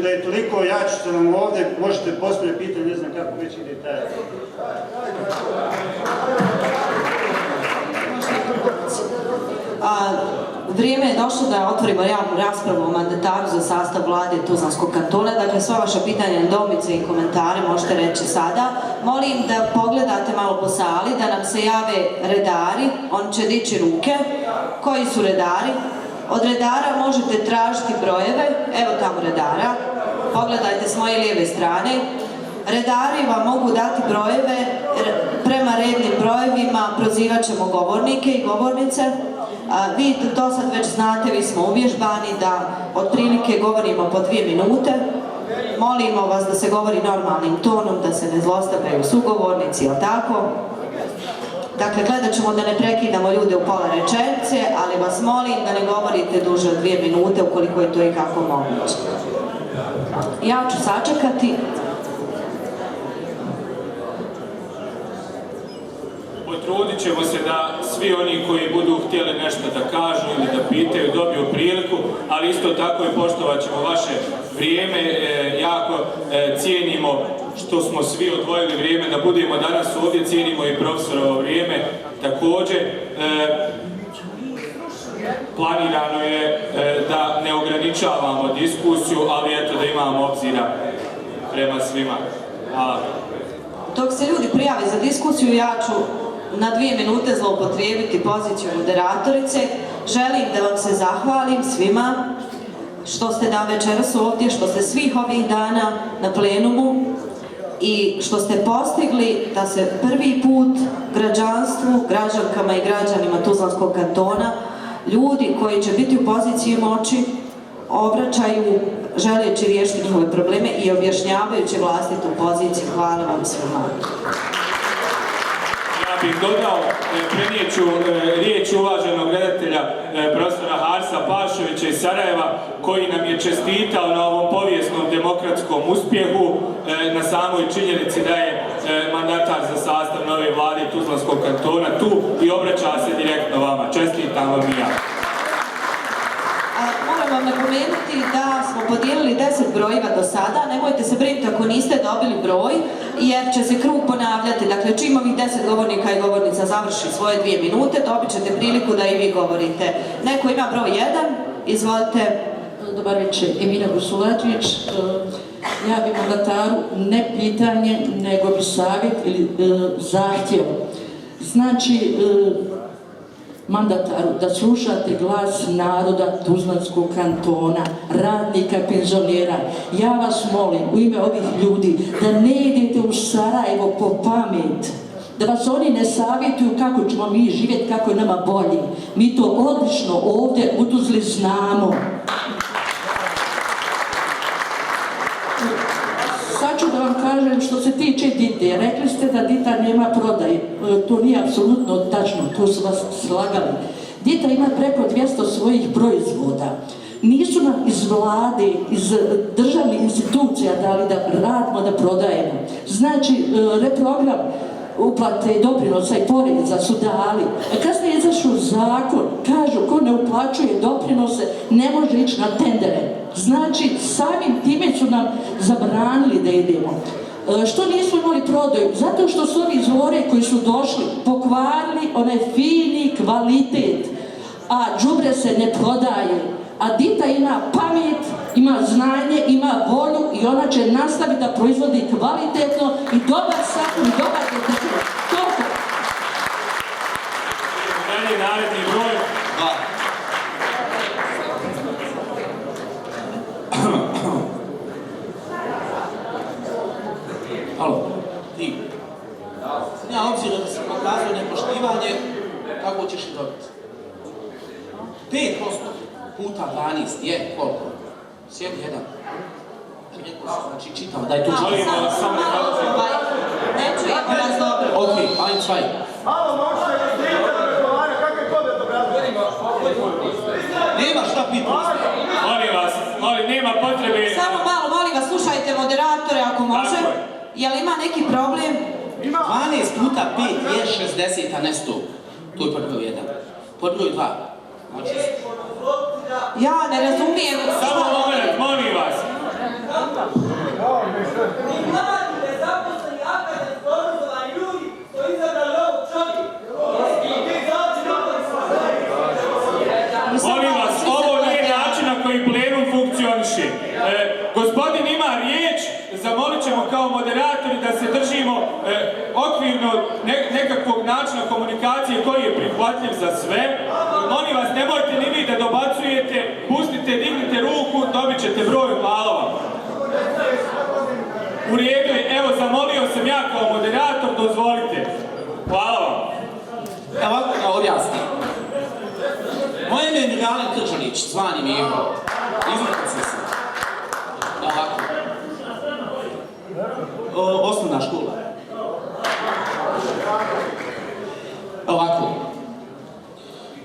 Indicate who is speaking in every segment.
Speaker 1: da je toliko, ja ću se vam ovdje, možete postaviti pitanje, ne znam kako već ide taj.
Speaker 2: Vrijeme je došlo da otvorimo javnu raspravu o mandataru za sastav vlade Tuzlanskog kantona. Dakle, sva vaša pitanja, nedoumice i komentare možete reći sada. Molim da pogledate malo po sali, da nam se jave redari. On će dići ruke. Koji su redari? Od redara možete tražiti brojeve. Evo tamo redara. Pogledajte s moje lijeve strane. Redari vam mogu dati brojeve. Prema rednim brojevima prozivat ćemo govornike i govornice. Vi to sad već znate, vi smo uvježbani da otprilike govorimo po 2 minute. Molimo vas da se govori normalnim tonom, da se ne zlostavljaju sugovornici, jel tako? Dakle, gledat ćemo da ne prekidamo ljude u pola rečenice, ali vas molim da ne govorite duže od 2 minute ukoliko je to i kako moguće. Ja ću sačekati.
Speaker 3: Potrudit ćemo se da svi oni koji budu htjeli nešto da kažu ili da pitaju dobiju priliku, ali isto tako i poštovat ćemo vaše vrijeme. Jako cijenimo što smo svi odvojili vrijeme da budemo danas ovdje, cijenimo i profesorovo vrijeme. Također, planirano je da ne ograničavamo diskusiju, ali eto da imamo obzira prema svima. Hvala.
Speaker 2: Dok se ljudi prijave za diskusiju, ja ću na 2 minute zloupotrijebiti poziciju moderatorice. Želim da vam se zahvalim svima što ste dan večeras ovdje, što ste svih ovih dana na plenumu i što ste postigli da se prvi put građanstvu, građankama i građanima Tuzlanskog kantona, ljudi koji će biti u poziciji moći obraćaju želeći riješiti njihove probleme i objašnjavajući vlastitu poziciju. Hvala vam svima.
Speaker 3: Ja bih dodao, prenijeću riječ uvaženog redatelja profesora Harsa Pašovića iz Sarajeva, koji nam je čestitao na ovom povijesnom demokratskom uspjehu, na samoj činjenici da je mandatar za sastav nove vlade Tuzlanskog kantona tu i obraća se direktno vama. Čestitam vam i ja.
Speaker 2: Moram vam napomenuti da smo podijelili 10 brojeva do sada. Nemojte se brinuti ako niste dobili broj, jer će se krug ponavljati. Dakle, čim ovih 10 govornika i govornica završi svoje 2 minute, dobit ćete priliku da i vi govorite. Neko ima broj 1, izvolite.
Speaker 4: Dobar večer, Emina Gusulađić. Ja bi mandataru ne pitanje, nego bi savjet ili zahtjev. Znači, mandataru, da slušate glas naroda Tuzlanskog kantona, radnika, penzionera. Ja vas molim, u ime ovih ljudi, da ne idete u Sarajevo po pamet, da vas oni ne savjetuju kako ćemo mi živjeti, kako je nama bolje. Mi to odlično ovdje u Tuzli znamo. Sad ću da vam kažem što se tiče Dite. Rekli ste da Dita nema prodaje. To nije apsolutno tačno, to su vas slagali. Dita ima preko 200 svojih proizvoda. Nisu nam iz vlade, iz državnih institucija dali da radimo, da prodajemo. Znači, reprogram uplate i doprinosa i poreza su dali. Kasnije je izašao zakon, kažu ko ne uplaćuje doprinose ne može ići na tendere. Znači, samim time su nam zabranili da idemo. Što nismo imali prodaju? Zato što su ovi zvore koji su došli pokvarili onaj fini kvalitet, a đubre se ne prodaje. A Dita ima pamet, ima znanje, ima volju i ona će nastaviti da proizvodi kvalitetno i dobar sam i dobar detektiv. Toliko.
Speaker 3: Dalje naredni broj.
Speaker 5: Halo, ti. Ja obzirom da se pokazuje nepoštivanje, kako ćeš i dobiti? 5% puta 12 je koliko? 7, 1. Znači čitam, daj tu čitam.
Speaker 2: Ne čujemo vas dobro.
Speaker 5: Ok, ajmo svaj.
Speaker 6: Malo možete razgovarati, kakve kode dobravljati?
Speaker 5: Nema šta pitati.
Speaker 3: Molim vas, nema potrebe.
Speaker 2: Samo malo, molim vas, slušajte moderatore ako može. Jel ima neki problem?
Speaker 5: 12 puta 5 je 60, a ne 100. To je pod broj 1. Pod broj 2.
Speaker 2: Ja ne razumijem.
Speaker 3: Samo moment, molim vas.
Speaker 7: I mladi, nezaposleni, akademski obrazovani ljudi koji izabrali ovog čovjeka.
Speaker 3: Molim vas, ovo nije način na koji plenum funkcioniše. Gospodin ima riječ, zamolit ćemo kao moderatori da se držimo okvirno nekakvog načina komunikacije koji je prihvatljiv za sve. Molim vas, nemojte ni vi da dobacujete, pustite, dignite ruku, dobit ćete broj, hvala vam. U redu je, evo, zamolio sam ja kao moderator, dozvolite. Hvala vam.
Speaker 5: Evo da objasnim. Moje ime je Migalen Krčanić, zvani Miho. Izvrtnici sam. Ovako. Osnovna škola. Ovako.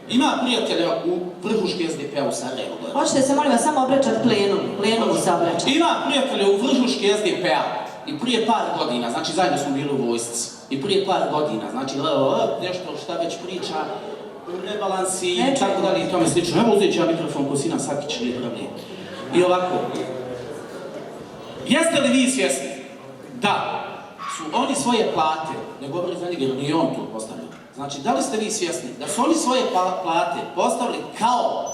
Speaker 5: Ima prijatelja u vrhuški SDP-a u Sarajevu.
Speaker 2: Hoćete se, molim vas, samo obraćati plenumu se obraćati.
Speaker 5: Ima prijatelja u vrhuški SDP-a i prije par godina, znači zajedno smo bili u vojsci. I prije par godina, znači nešto šta već priča, rebalansi i tako dalje i tome slično. Evo uzet ću ja mikrofon ko Sina Sakić, nije problem. I ovako. Jeste li vi svjesni da su oni svoje plate, ne govori za njega jer nije on tu postavljao, znači da li ste vi svjesni da su oni svoje plate postavili kao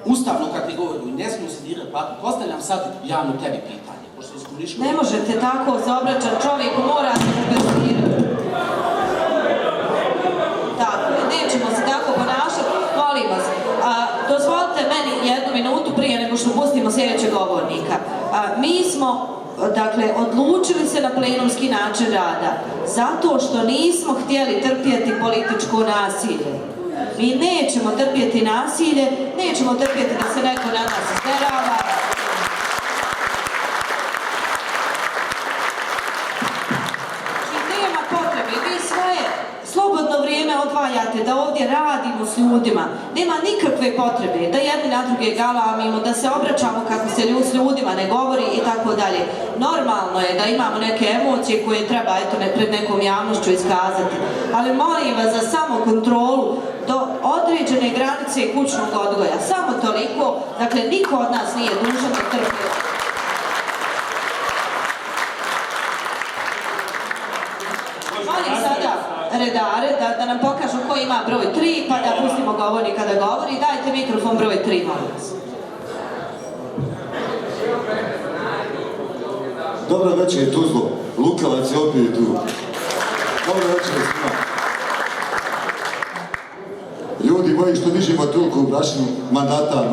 Speaker 5: ustavnu kategoriju i ne smiju se dirati platu? Postavljam sad javno tebi pitanje.
Speaker 2: Ne možete tako se obraćati čovjeku, morate investirati. Tako, nećemo se tako ponašati, molim vas. Dozvolite meni jednu minutu prije nego što pustimo sljedećeg govornika. Mi smo, dakle, odlučili se na plenumski način rada, zato što nismo htjeli trpjeti političko nasilje. Mi nećemo trpjeti nasilje, nećemo trpjeti da se neko na nas iznerava. Slobodno vrijeme odvajate da ovdje radimo s ljudima. Nema nikakve potrebe da jedni na druge galamimo, da se obraćamo kako se s ljudima ne govori i tako dalje. Normalno je da imamo neke emocije koje treba pred nekom javnošću iskazati. Ali molim vas za samokontrolu do određene granice kućnog odgoja. Samo toliko, dakle niko od nas nije dužan da trpi. Molim sada redare da nam pokažu ko ima broj 3, pa da pustimo govornika da govori. Dajte mikrofon broj 3, molim vas.
Speaker 8: Dobro večer, Tuzlo. Lukavac je opet tu. Dobro večer svima. Ljudi moji što dižimo toliko u prašinu, mandatar.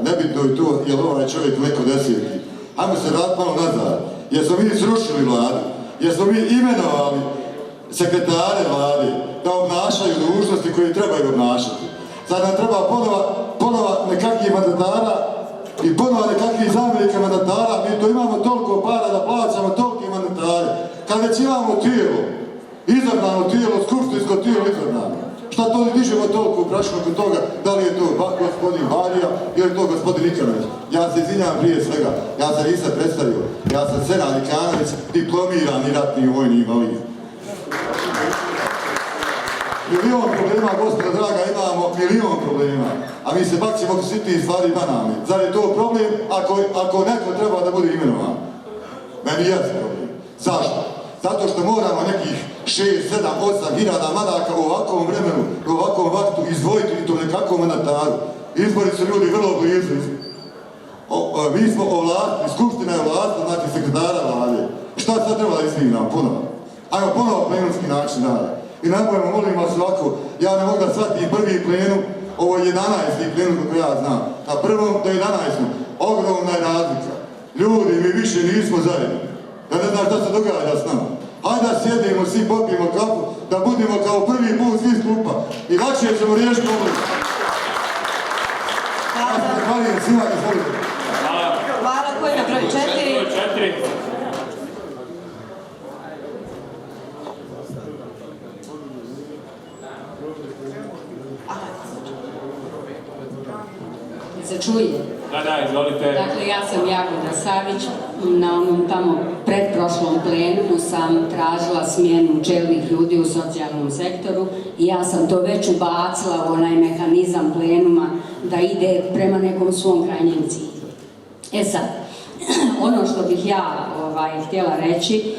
Speaker 8: Nebitno je to, je li ovaj čovjek neko deseti. Hajmo se vratiti malo nazad. Jesmo mi srušili vladu? Jesmo mi imenovali sekretare vlade da obnašaju dužnosti koje trebaju obnašati? Sad nam treba ponova nekakvih mandatara i ponova nekakvih zamjenika mandatara. Mi to imamo toliko para da plaćamo tolike mandatare. Kad već imamo tijelo, izabrano tijelo, skupštinsko tijelo izabrano, šta to dižemo toliko u prašinu kod toga, da li je to gospodin Barija ili je to gospodin Nikanović? Ja se izvinjam prije svega, ja se nisam predstavio, ja sam Senad Nikanović, diplomirani ratni vojni invalid. Milion problema, gospoda draga, imamo milion problema, a mi se bakćemo oko sitnih stvari banalni. Zar je to problem ako neko treba da bude imenovan? Meni je problem. Zašto? Zato što moramo nekih 6, 7, 8 hiljada maraka u ovakvom vremenu, u ovakvom vaktu izdvojiti i to nekakvom mandataru. Izbori su ljudi vrlo blizu. Mi smo ovlastili, skupština je ovlastila, znači sekretara vlade. Šta sad treba da izvinjam ponovo? Ajmo ponovo plenumski način rada. I najbolje molim vas ovako, ja ne mogu da shvatim prvi plenum, ovo je 11. plenum kako ja znam. Na prvom do 11. ogromna je razlika. Ljudi, mi više nismo zajedno. Ja ne znam šta se događa s nama. Hajde da sjedimo, svi popijemo kafu, da budemo kao prvi put svi skupa. I lakše ćemo riješiti problem. Ja se zahvaljujem svima i zvolite.
Speaker 2: Hvala, ko je na broj 4?
Speaker 9: Se čuje?
Speaker 3: Da, izvolite.
Speaker 9: Dakle, ja sam Jagoda Savić, na onom tamo pretprošlom plenumu sam tražila smjenu čelnih ljudi u socijalnom sektoru i ja sam to već ubacila u onaj mehanizam plenuma da ide prema nekom svom krajnjem cilju. E sad, Ono što bih ja htjela reći,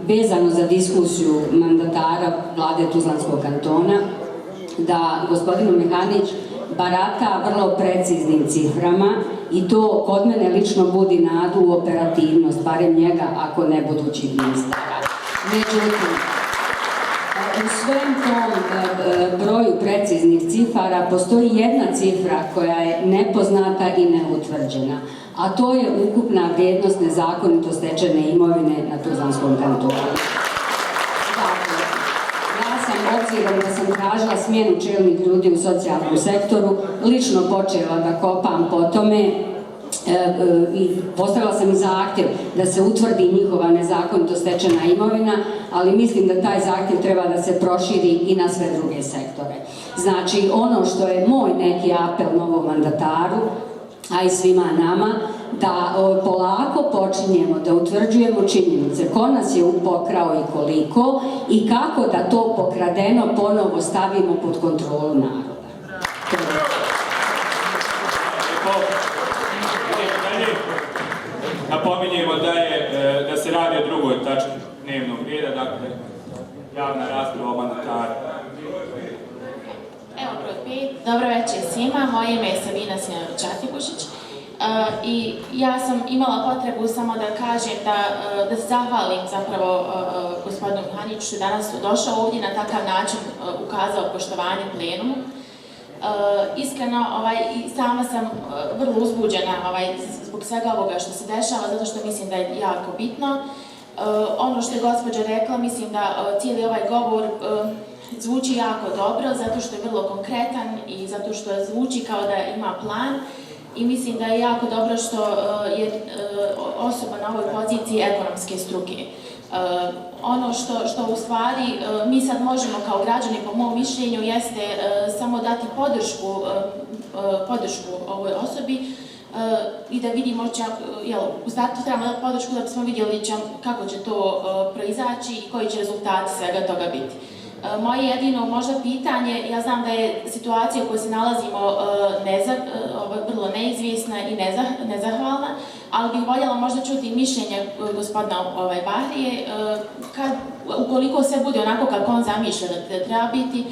Speaker 9: vezano za diskusiju mandatara vlade Tuzlanskog kantona, da gospodin Mehanić barata vrlo preciznim ciframa i to kod mene lično budi nadu u operativnost, barem njega ako ne budućih ministara. Međutim, u svem tom broju preciznih cifara postoji jedna cifra koja je nepoznata i neutvrđena, a to je ukupna vrijednost nezakonito stečene imovine na Tuzlanskom kantonu. Obzirom da sam tražila smjenu čelnih ljudi u socijalnom sektoru, lično počela da kopam po tome i postavila sam i zahtjev da se utvrdi njihova nezakonito stečena imovina, ali mislim da taj zahtjev treba da se proširi i na sve druge sektore. Znači, ono što je moj neki apel novom mandataru, a i svima nama, da polako počinjemo da utvrđujemo činjenice ko nas je pokrao i koliko i kako da to pokradeno ponovo stavimo pod kontrolu naroda.
Speaker 3: Napominjemo da se radi o drugoj tački dnevnog reda, dakle javna rasprava o mandataru.
Speaker 10: Evo broj 5. Dobro večer svima, moje ime je Sabina Sinović-Atibušić i ja sam imala potrebu samo da kažem da se zahvalim zapravo gospodinu Mehaniću što je danas došao ovdje na takav način ukazao poštovanje plenumu. Iskreno, i sama sam vrlo uzbuđena zbog svega ovoga što se dešava, zato što mislim da je jako bitno. Ono što je gospođa rekla, mislim da cijeli ovaj govor zvuči jako dobro, zato što je vrlo konkretan i zato što zvuči kao da ima plan i mislim da je jako dobro što je osoba na ovoj poziciji ekonomske struke. Ono što u stvari mi sad možemo kao građani, po mom mišljenju, jeste samo dati podršku ovoj osobi i da vidimo, u startu trebamo dati podršku da bismo vidjeli kako će to proizaći i koji će rezultati svega toga biti. Moje jedino možda pitanje, ja znam da je situacija u kojoj se nalazimo vrlo neizvjesna i nezahvalna, ali bih voljela možda čuti mišljenje gospodina Bahrije, ukoliko sve bude onako kako on zamišlja da treba biti,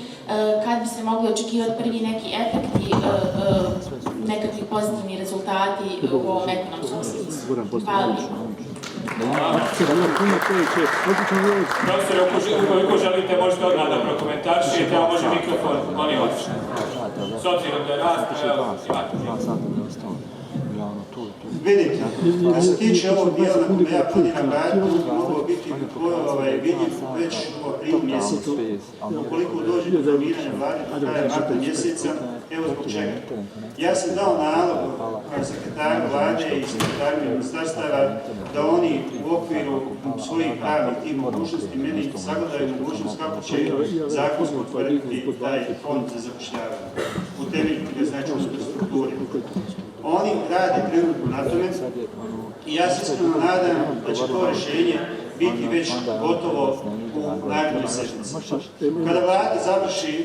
Speaker 10: kad bi se mogli očekivati prvi neki efekti, nekakvi pozitivni rezultati u ovom ekonomskom smislu. Hvala.
Speaker 3: Profesor, ukoliko želite možete odmah da prokomentarišete, a može mikrofon, molim vas. S obzirom da je rasprava,
Speaker 1: Vidite, kad se tiče ovog dijela na kojem ja planiram raditi, mogu biti vidljiv već u aprilu mjesecu. Ukoliko dođe do formiranja vlade do kraja marta mjeseca, evo zbog čega. Ja sam dao nalog sekretaru vlade i sekretarima ministarstava da oni u okviru svojih pravnih tih mogućnosti meni sagledaju mogućnost kako će zakonsko utvrditi taj fond za zapošljavanje. Utemeljiti ga znači u strukturi. Oni rade trenutno na tome i ja se iskreno nadam da će to rješenje biti već gotovo u narednoj sedmici.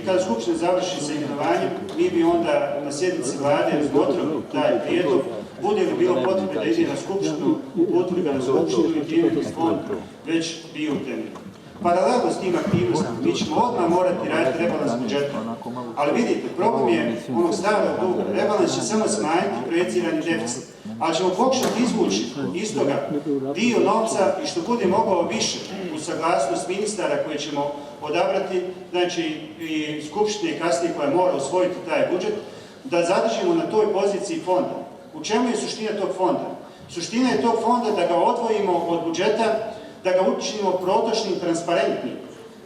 Speaker 1: Kada Skupština završi sa imenovanjem, mi bi onda na sjednici vlade razmotrili taj prijedlog, bude li bilo potrebe da ide na Skupštinu, uputili ga na Skupštinu i time bi fond već bio utemeljen. Paralelno s tim aktivnostima, mi ćemo odmah morati raditi rebalans budžeta. Ali vidite, problem je onog starog duga. Rebalans će samo smanjiti projecirani deficit. Ali ćemo pokušati izvući iz toga dio novca i što bude mogao više u saglasnost ministara koje ćemo odabrati, znači i Skupštine kasnije koja mora usvojiti taj budžet, da zadržimo na toj poziciji fonda. U čemu je suština tog fonda? Suština je tog fonda da ga odvojimo od budžeta, da ga učinimo protočnim, transparentnim.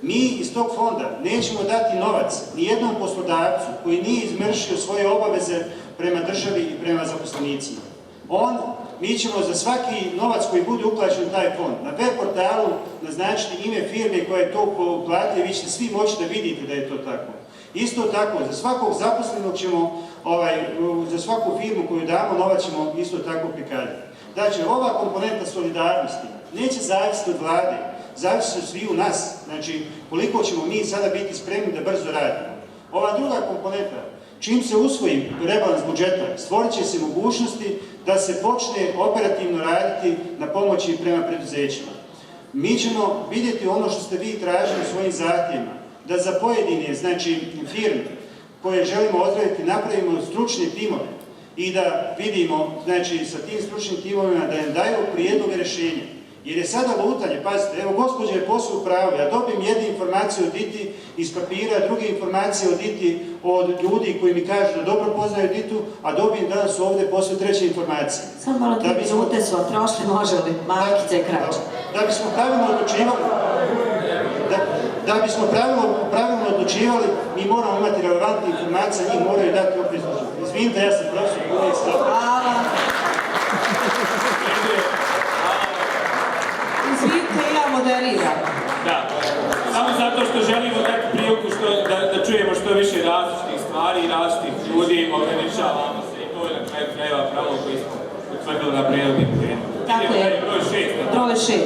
Speaker 1: Mi iz tog fonda nećemo dati novac nijednom poslodavcu koji nije izvršio svoje obaveze prema državi i prema zaposlenicima. Mi ćemo za svaki novac koji bude uplaćen u taj fond na web portalu naznačiti ime firme koja je to uplatila i vi ćete svi moći da vidite da je to tako. Isto tako, za svakog zaposlenog ćemo, za svaku firmu koju damo novac ćemo isto tako prikazati. Znači, ova komponenta solidarnosti neće zavisiti od vlade, zavisi od sviju nas, znači koliko ćemo mi sada biti spremni da brzo radimo. Ova druga komponenta čim se usvoji rebalans budžeta, stvorit će se mogućnosti da se počne operativno raditi na pomoći prema preduzećima. Mi ćemo vidjeti ono što ste vi tražili u svojim zahtjevima, da za pojedine, znači, firme koje želimo ozdraviti, napravimo stručne timove i da vidimo, znači, sa tim stručnim timovima da im daju prijedloge rješenja. Jer je sada lutanje, pazite, evo gospođa je posao u pravu, ja dobijem jednu informaciju od Diti iz papira, druge informacije od Diti od ljudi koji mi kažu da dobro poznaju Ditu, a dobijem danas ovdje posle treće informacije.
Speaker 2: Samo malo 3 minute su otrošli, može li? Malkice kraće.
Speaker 1: Da bismo pravilno odlučivali, pravilno odlučivali, mi moramo imati relevantne informacije, njih moraju dati opet izložiti. Izvinite, ja sam profesor Kulej Stop.
Speaker 2: Hvala. Izvinite, ja moderiram.
Speaker 3: Da, samo zato što želimo dati priliku da čujemo što više različitih stvari i različitih ljudi, ograničavamo se i to je na kraju krajeva pravo koji smo utvrdili na prijedlogim plenu.
Speaker 2: Tako je, broj 6.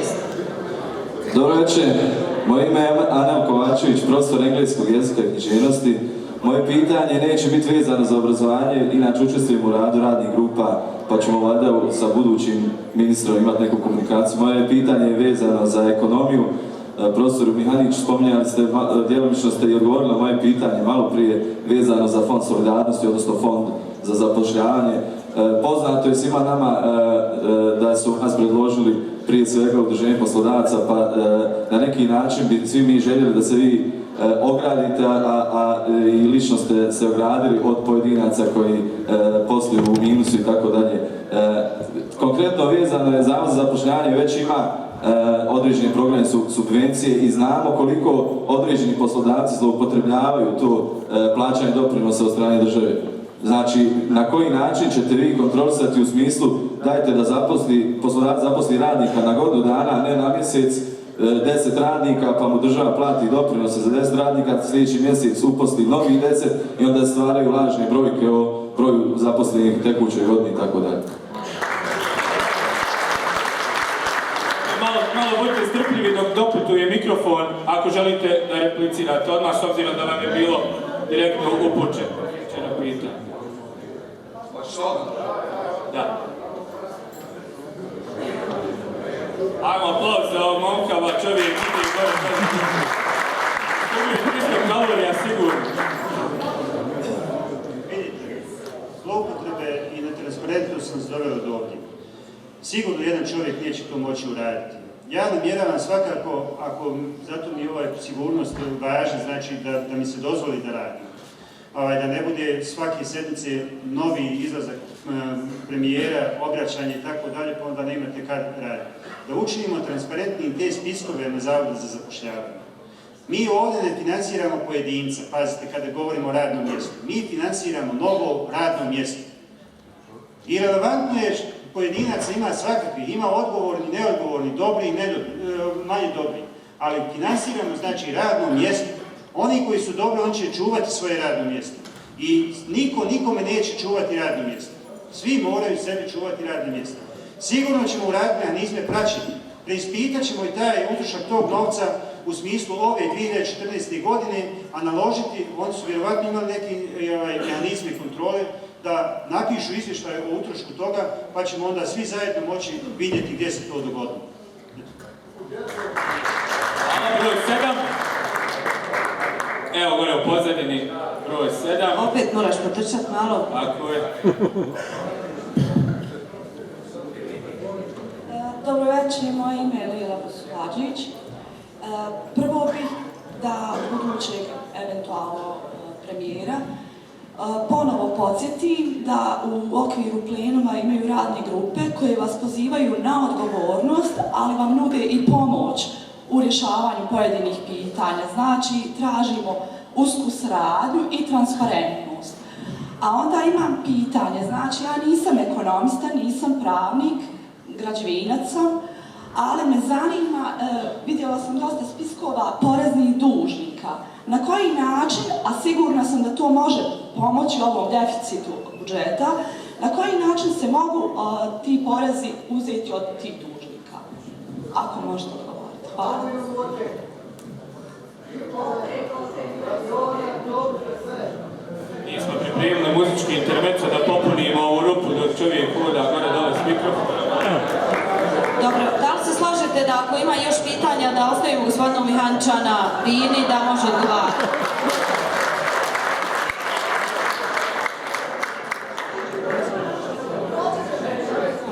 Speaker 11: Dobro večer, moje ime je Anel Kovačević, profesor engleskog jezika i književnosti. Moje pitanje neće biti vezano za obrazovanje, inače učestvujem u radu radnih grupa, pa ćemo valjda sa budućim ministrom imati neku komunikaciju. Moje pitanje je vezano za ekonomiju. Profesor Mihanić, spominjali ste, djelomično ste i odgovorili na moje pitanje malo prije vezano za fond solidarnosti, odnosno fond za zapošljavanje. Poznato je svima nama da su nas predložili prije svega udruženje poslodavaca, pa na neki način bi svi mi željeli da se vi ogradite, a i lično ste se ogradili od pojedinaca koji posluju u minusu i tako dalje. Konkretno vezano je Zavod za zapošljavanje već ima određeni programe subvencije i znamo koliko određeni poslodavci zloupotrebljavaju to plaćanje doprinosa od strane države. Znači, na koji način ćete vi kontrolisati u smislu dajte da poslodavac zaposli radnika na godinu dana, ne na mjesec, 10 radnika, pa mu država plati doprinose za 10 radnika, sljedeći mjesec uposli novih 10 i onda stvaraju lažne brojke o broju zaposlenih tekućoj godini i tako dalje.
Speaker 3: Malo budite strpljivi dok doputuje mikrofon, ako želite da replicirate odmah, s obzirom da vam je bilo direktno upućeno pitanje. Da. Ajmo aplauz za ovog momka, ba čovjek ide gore. Uvijek 300 kalorija sigurno.
Speaker 1: Vidite, zloupotrebe i netransparentnost nas dovelo do ovdje. Sigurno jedan čovjek neće to moći uraditi. Ja namjeravam svakako, ako zato mi je ovaj sigurnost važna, znači da mi se dozvoli da radim. Da ne bude svake sedmice novi izlazak premijera, obraćanje i tako dalje, pa onda ne imate kad raditi. Da učinimo transparentnim te spiskove na Zavodu za zapošljavanje. Mi ovdje ne financiramo pojedinca, pazite, kada govorimo o radnom mjestu. Mi financiramo novo radno mjesto. I relevantno je što pojedinaca ima svakakvi, ima odgovorni, neodgovorni, dobri i manje dobri. Ali financiramo, znači, radno mjesto. Oni koji su dobri, oni će čuvati svoje radno mjesto. I niko nikome neće čuvati radno mjesto. Svi moraju sebi čuvati radno mjesto. Sigurno ćemo uraditi mehanizme praćenja. Preispitat ćemo i taj utrošak tog novca u smislu ove 2014. godine, a naložiti, oni su vjerovatno imali neki mehanizme kontrole, da napišu izvještaj o utrošku toga, pa ćemo onda svi zajedno moći vidjeti gdje se to dogodilo.
Speaker 3: Broj 7. Evo gore u pozadini, broj 7.
Speaker 2: Opet moraš potrčati malo.
Speaker 3: Tako je.
Speaker 12: Dobro večer, moje ime je Lila Bosuvađević. Prvo bih da budućeg eventualno premijera ponovo podsjetim da u okviru plenuma imaju radne grupe koje vas pozivaju na odgovornost, ali vam nude i pomoć u rješavanju pojedinih pitanja. Znači, tražimo usku saradnju i transparentnost. A onda imam pitanje, znači ja nisam ekonomista, nisam pravnik, građevinac sam, ali me zanima, vidjela sam dosta spiskova poreznih dužnika. Na koji način, a sigurna sam da to može pomoći ovom deficitu budžeta, na koji način se mogu ti porezi uzeti od tih dužnika? Ako možete odgovoriti. Hvala.
Speaker 3: Nismo pripremili muzički intermezzo da popunimo ovu rupu dok čovjek hoda gore dole s mikrofonom.
Speaker 2: Dobro, da li se slažete da ako ima još pitanja da ostavimo gospodinu Mihanića na bini da može odgovarati?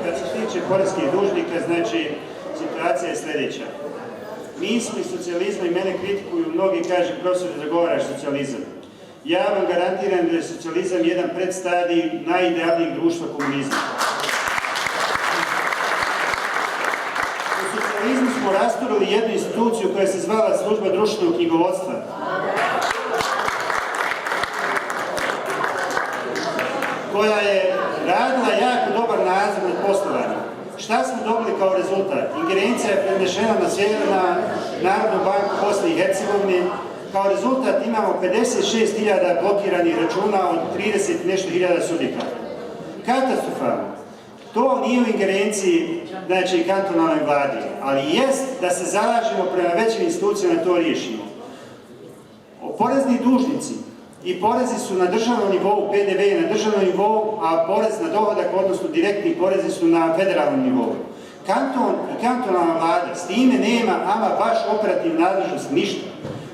Speaker 1: Kad se tiče poreskih dužnika, znači situacija je sljedeća. Mi smo iz socijalizma i mene kritikuju, mnogi kažu profesor da zagovaraš socijalizam. Ja vam garantiram da je socijalizam jedan predstadij najidealnijeg društva komunizma. U socijalizmu smo rasturili jednu instituciju koja se zvala Služba društvenog knjigovodstva. Koja je radila jako dobar nadzor nad poslovanjem. Šta smo dobili kao rezultat? Ingerencija je prenešena na Narodnu banku Bosne i Hercegovine. Kao rezultat imamo 56.000 blokiranih računa od 30 nešto hiljada subjekata. Katastrofalno. To nije u ingerenciji, znači, kantonalne vlade, ali jest da se zalažemo prema većim institucijama da to riješimo. Porezni dužnici i porezi su na državnom nivou, PDV je na državnom nivou, a porez na dohodak, odnosno direktni porezi su na federalnom nivou. Kanton i kantonalna vlada s time nema ama baš operativnu nadležnost ništa.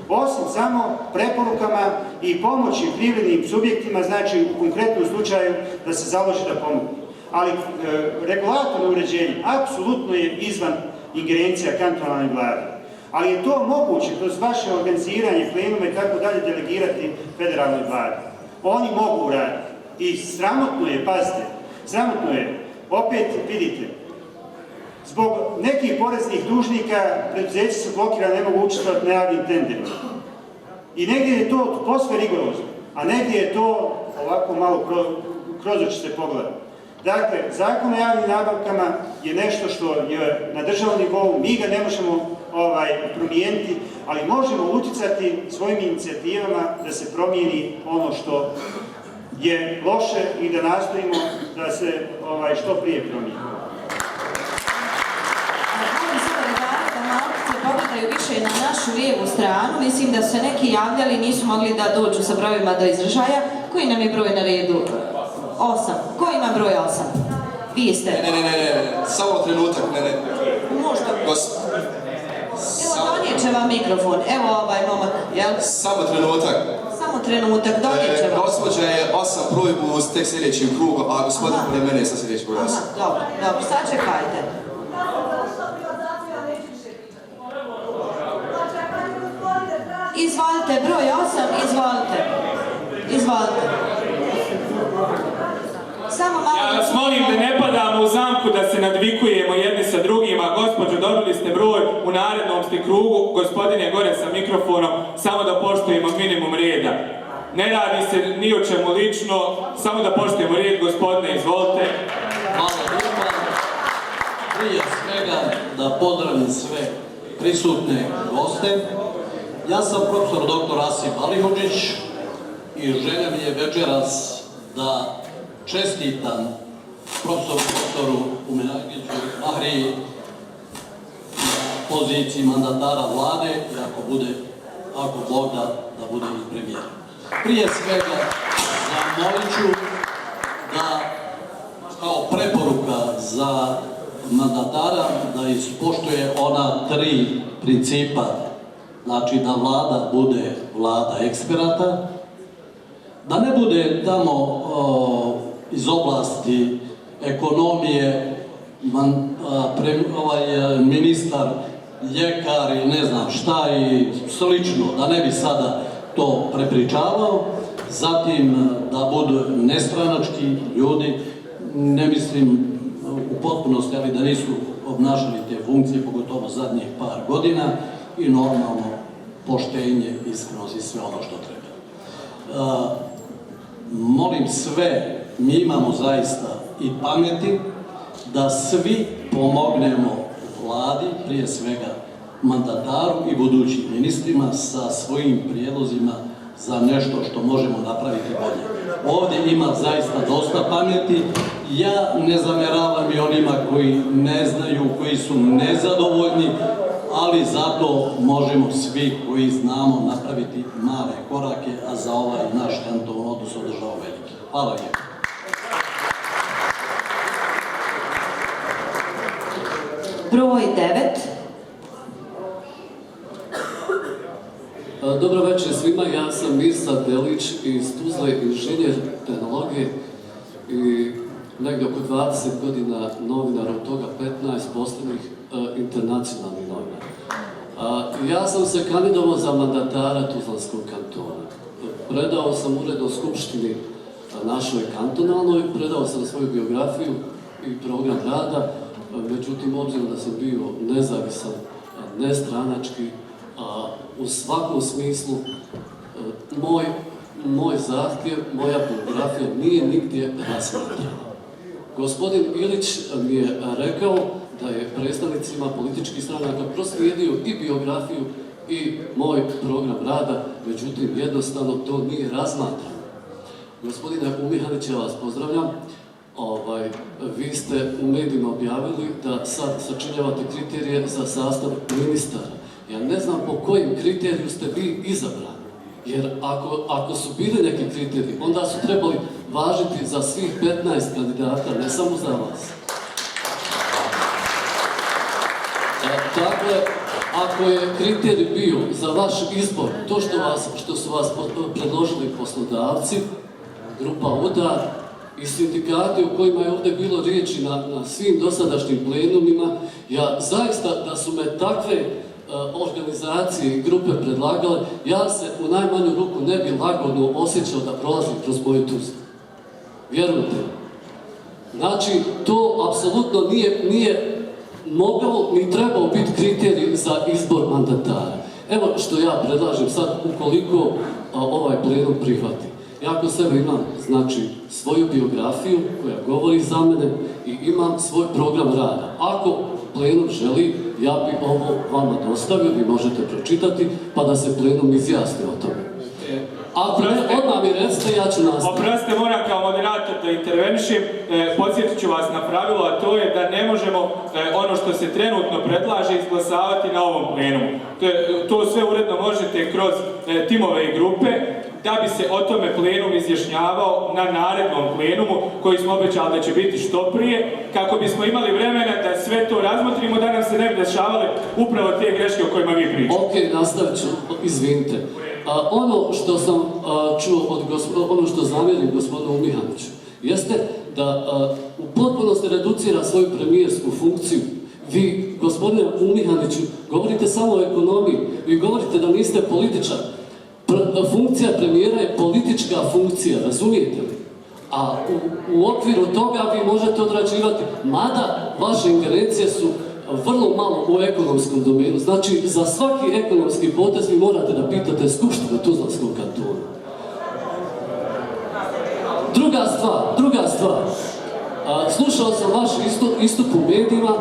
Speaker 1: Osim samo preporukama i pomoći privrednim subjektima, znači u konkretnom slučaju da se založi da pomogu. Ali regulatorno uređenje apsolutno je izvan ingerencija kantonalne vlade. Ali je to moguće kroz vaše organiziranje, plenuma i tako dalje delegirati federalnoj vladi. Oni mogu raditi. I sramotno je, pazite, sramotno je, opet vidite, zbog nekih poreznih dužnika preduzeća su blokirane, ne mogu učestvovati na javnim tenderima. I negdje je to posve rigorozno, a negdje je to ovako malo kroz oči se pogleda. Dakle, Zakon o javnim nabavkama je nešto što je na državnom nivou, mi ga ne možemo promijeniti, ali možemo utjecati svojim inicijativama da se promijeni ono što je loše i da nastojimo da se što prije promijeni.
Speaker 2: Pogledaju više na našu lijevu stranu, mislim da su se neki javljali, nisu mogli da dođu sa brojima do izražaja. Koji nam je broj na redu? 8. Ko ima broj 8? Vi ste.
Speaker 13: Ne, samo trenutak, ne.
Speaker 2: Možda. Evo, donijet će vam mikrofon, evo ovaj momak, jel?
Speaker 13: Samo trenutak.
Speaker 2: Samo trenutak, donijet će vam.
Speaker 13: Gospođa je 8 brojbu s tek sljedećim krugom, a gospodin pored mene je sa sljedećim broj 8.
Speaker 2: Dobro, sad čekajte. Izvolite, broj 8, izvolite. Samo malo...
Speaker 3: Ja vas molim da ne padamo u zamku da se nadvikujemo jedni sa drugima. Gospođo, dobili ste broj, u narednom ste krugu. Gospodin je gore sa mikrofonom, samo da poštujemo minimum reda. Ne radi se ni o čemu lično, samo da poštujemo red. Gospodine, izvolite.
Speaker 14: Hvala lijepa. Prije svega da pozdravim sve prisutne goste. Ja sam profesor dr. Asif Alihodžić i želja mi je večeras da čestitam profesoru Umenagiću Mahriji na poziciji mandatara vlade i ako Bog da bude i premijer. Prije svega zamolit ću da kao preporuka za mandatara da ispoštuje ona 3 principa. Znači da vlada bude vlada eksperata, da ne bude tamo iz oblasti ekonomije ministar, ljekar i ne znam šta i slično, da ne bi sada to prepričavao. Zatim da budu nestranački ljudi, ne mislim u potpunosti, ali da nisu obnašali te funkcije, pogotovo zadnjih par godina, i normalno poštenje, iskrenost i sve ono što treba. Molim sve, mi imamo zaista i pameti da svi pomognemo vladi, prije svega mandataru i budućim ministrima sa svojim prijedlozima za nešto što možemo napraviti bolje. Ovdje ima zaista dosta pameti. Ja ne zamjeravam i onima koji ne znaju, koji su nezadovoljni, ali zato možemo svi koji znamo napraviti male korake, a za ovaj naš kanton odnosno državu veliki. Hvala lijepo.
Speaker 2: Broj 9.
Speaker 15: Dobro večer svima, ja sam Mirsa Delić iz Tuzle, inženjer tehnologije i negdje oko 20 godina novinar, od toga 15 posljednjih internacionalnih novinara. Ja sam se kandidovao za mandatara Tuzlanskog kantona. Predao sam uredno skupštini našoj kantonalnoj, predao sam svoju biografiju i program rada, međutim, obzirom da sam bio nezavisan, nestranački, u svakom smislu, moj zahtjev, moja biografija nije nigdje razmatrana. Gospodin Ilić mi je rekao da je predstavnicima političkih stranaka proslijedio i biografiju i moj program rada, međutim, jednostavno to nije razmatrano. Gospodine Umihanić, ja vas pozdravljam. Vi ste u medijima objavili da sad sačinjavate kriterije za sastav ministara. Ja ne znam po kojim kriteriju ste vi izabrani, jer ako su bili neki kriteriji, onda su trebali važiti za svih 15 kandidata, ne samo za vas. Dakle, ako je kriterij bio za vaš izbor to što su vas predložili poslodavci, grupa Udar i sindikati o kojima je ovdje bilo riječi na svim dosadašnjim plenumima, ja zaista da su me takve organizacije i grupe predlagale, ja se u najmanju ruku ne bi lagodno osjećao da prolazim kroz moju Tuzlu. Vjerujte. Znači, to apsolutno nije mogao ni trebao biti kriterij za izbor mandatara. Evo što ja predlažem sad, ukoliko ovaj plenum prihvati. Ja kod sebe imam, znači, svoju biografiju koja govori za mene i imam svoj program rada. Ako plenum želi, ja bi ovo vama dostavio, vi možete pročitati, pa da se plenum izjasni o tome. Ako ne, odmah mi recite, ja ću nastaviti.
Speaker 3: Oprostite, moram kao moderator da intervenišem. Podsjetit ću vas na pravilo, a to je da ne možemo ono što se trenutno predlaže izglasavati na ovom plenumu. To sve uredno možete kroz timove i grupe, da bi se o tome plenum izjašnjavao na narednom plenumu, koji smo obećali da će biti što prije, kako bismo imali vremena da sve to razmotrimo, da nam se ne bi dešavale upravo te greške o kojima vi pričate.
Speaker 15: Ok, nastavit ću, izvinite. Ono što sam čuo ono što zamjerim gospodinu Umihaniću, jeste da u potpunosti reducira svoju premijersku funkciju. Vi, gospodine Umihaniću, govorite samo o ekonomiji, vi govorite da niste političar. Funkcija premijera je politička funkcija, razumijete li? A u okviru toga vi možete odrađivati, mada vaše ingerencije su vrlo malo u ekonomskom domenu. Znači, za svaki ekonomski potez vi morate da pitate Skupštinu Tuzlanskog kantona. Druga stvar. Slušao sam vaš istup u medijima,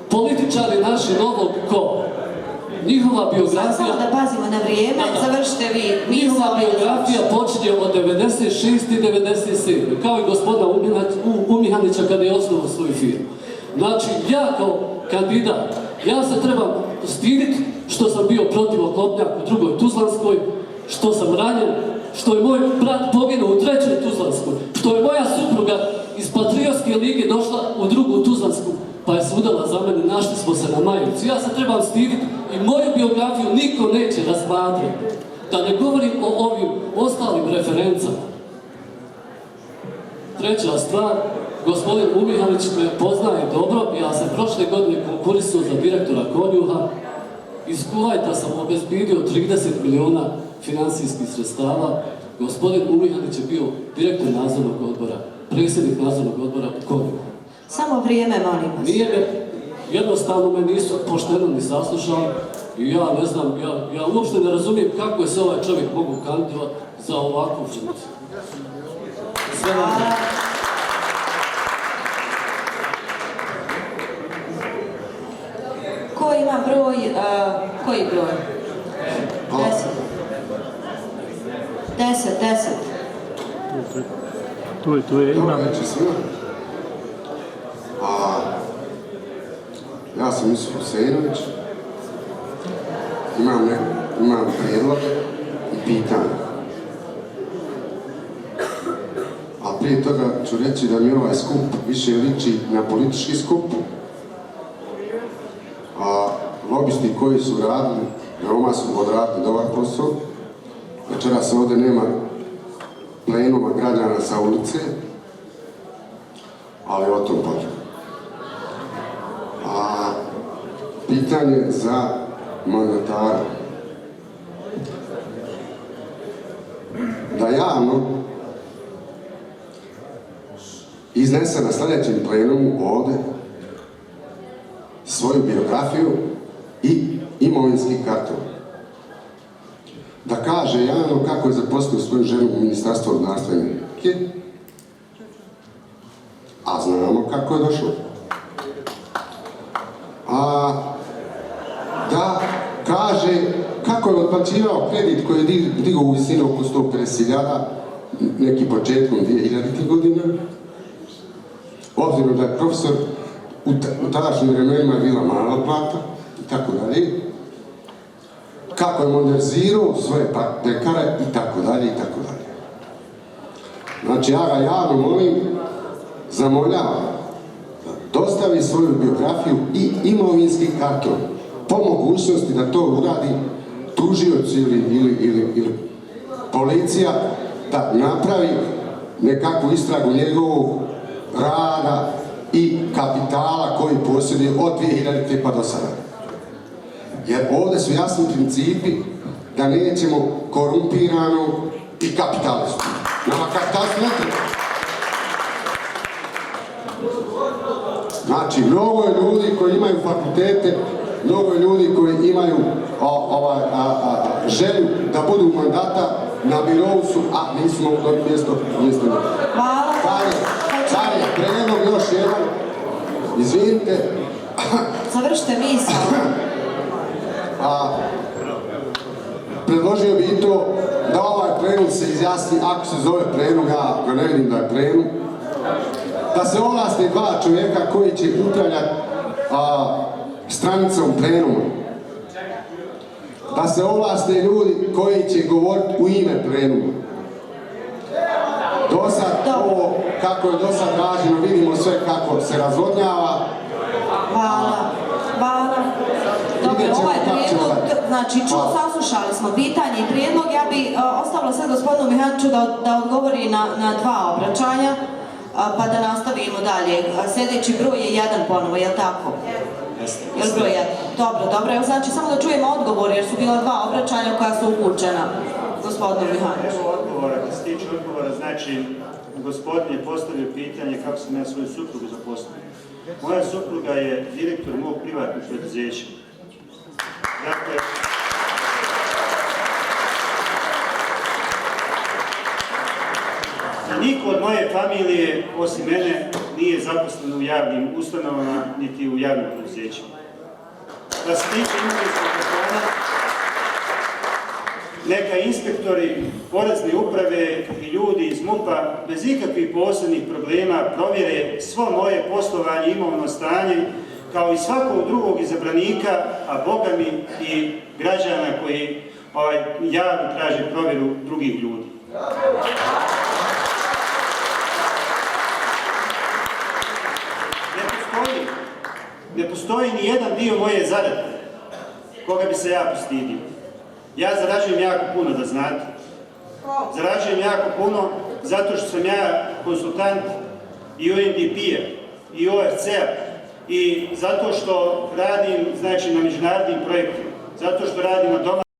Speaker 15: političari naši novog kova. Njihova biografija...
Speaker 2: Samo da pazimo na vrijeme, završite vi.
Speaker 15: Njihova biografija počinje od 96. i 97. Kao i gospodina Umihanića kada je osnovao svoju firmu. Znači, ja kao kandidat, ja se trebam stiditi što sam bio protiv oklopnjak u drugoj Tuzlanskoj, što sam ranjen, što je moj brat poginuo u trećoj Tuzlanskoj, što je moja supruga iz Patriotske lige došla u drugu Tuzlansku, pa je sudala za mene, našli smo se na Majevicu. Ja se trebam stiditi i moju biografiju niko neće razmatrati. Da ne govorim o ovim ostalim referencama. Treća stvar, gospodin Umihanić me poznaje dobro, ja sam prošle godine konkurisao za direktora Konjuha. Iz Kuvajta sam obezbijedio 30 miliona financijskih sredstava. Gospodin Umihanić je bio direktor nadzornog odbora, predsjednik nadzornog odbora u Konjuhu.
Speaker 2: Samo vrijeme, molim vas.
Speaker 15: Jednostavno me nisu pošteno ni saslušali i ja ne znam, ja uopšte ne razumijem kako je se ovaj čovjek mogu kandidovati za ovakvu funkciju. Sve vam je.
Speaker 2: Ko ima broj, koji broj? 10.
Speaker 16: Tu je, imam.
Speaker 17: Ja sam Yusuf Husejnović, imam prijedlog i pitanje. prije toga ću reći da mi ovaj skup više liči na politički skup. A lobisti koji su radili, veoma su odradili dobar posao. Večeras ovdje nema plenuma građana sa ulice, ali o tom potom. A pitanje za mandatara. Da javno iznese na sljedećem plenumu ovdje svoju biografiju i imovinski karton. Da kaže javno kako je zaposlio svoju ženu u Ministarstvu rudarstva i energetike, a znamo kako je došlo. A da kaže kako je otplaćivao kredit koji je digao u visinu oko 150.000, neki početkom 2000. godina. Obzirom da je profesor u tadašnjim vremenima je bila mala plata i tako dalje. Kako je modernizirao svoje pekare i tako dalje i tako dalje. Znači ja ga javno molim, zamoljavam da dostavi svoju biografiju i imovinski karton. Po mogućnosti da to uradi tužioci ili policija, da napravi nekakvu istragu njegovog rada i kapitala koji posjeduje od 2000. pa do sada. Jer ovdje su jasni principi da nećemo korumpirano i kapitalistu. Nama kapitalistu ne treba. Znači, mnogo je ljudi koji imaju fakultete, mnogo je ljudi koji imaju želju da budu mandata, na birovu su, a nisu mogu dobiti mjesto. Dalje, predlog još jedan, izvinite.
Speaker 2: Završite misao.
Speaker 17: Predložio bi i to da ovaj plenum se izjasni, ako se zove plenum, ja ga ne vidim da je plenum, da se ovlaste dva čovjeka koji će upravljati stranicom plenuma. Da se ovlaste ljudi koji će govoriti u ime plenuma. Dosad ovo, kako je dosad rađeno, vidimo sve kako se razvodnjava.
Speaker 2: Hvala. Dobro, ovaj prijedlog, znači saslušali smo pitanje i prijedlog, ja bi ostavila sad gospodinu Mihaniću da odgovori na dva obraćanja, pa da nastavimo dalje. Sljedeći broj je 1 ponovo, je li tako? Jel broj 1? Dobro, evo znači samo da čujemo odgovor jer su bila dva obraćanja koja su upućena gospodinu Mihaniću.
Speaker 1: Evo odgovora, kad se tiče odgovora, znači gospodin je postavio pitanje kako sam ja svoju suprugu zaposlio. Moja supruga je direktor mog privatnog preduzeća. Dakle, niko od moje familije, osim mene, nije zaposlen u javnim ustanovama, niti u javnim preduzećima. Da se tiče imovinskog kartona, neka inspektori, porezne uprave i ljudi iz MUP-a bez ikakvih posebnih problema provjere svo moje poslovanje i imovno stanje, kao i svakog drugog izabranika, a Boga mi i građana koji javno traže provjeru drugih ljudi. Ne postoji ni jedan dio moje zarade koga bi se ja postidio. Ja zarađujem jako puno, da znate. Zarađujem jako puno zato što sam ja konsultant i UNDP-a i OFC-a i zato što radim, znači, na međunarodnim projektima, zato što radim na domaćim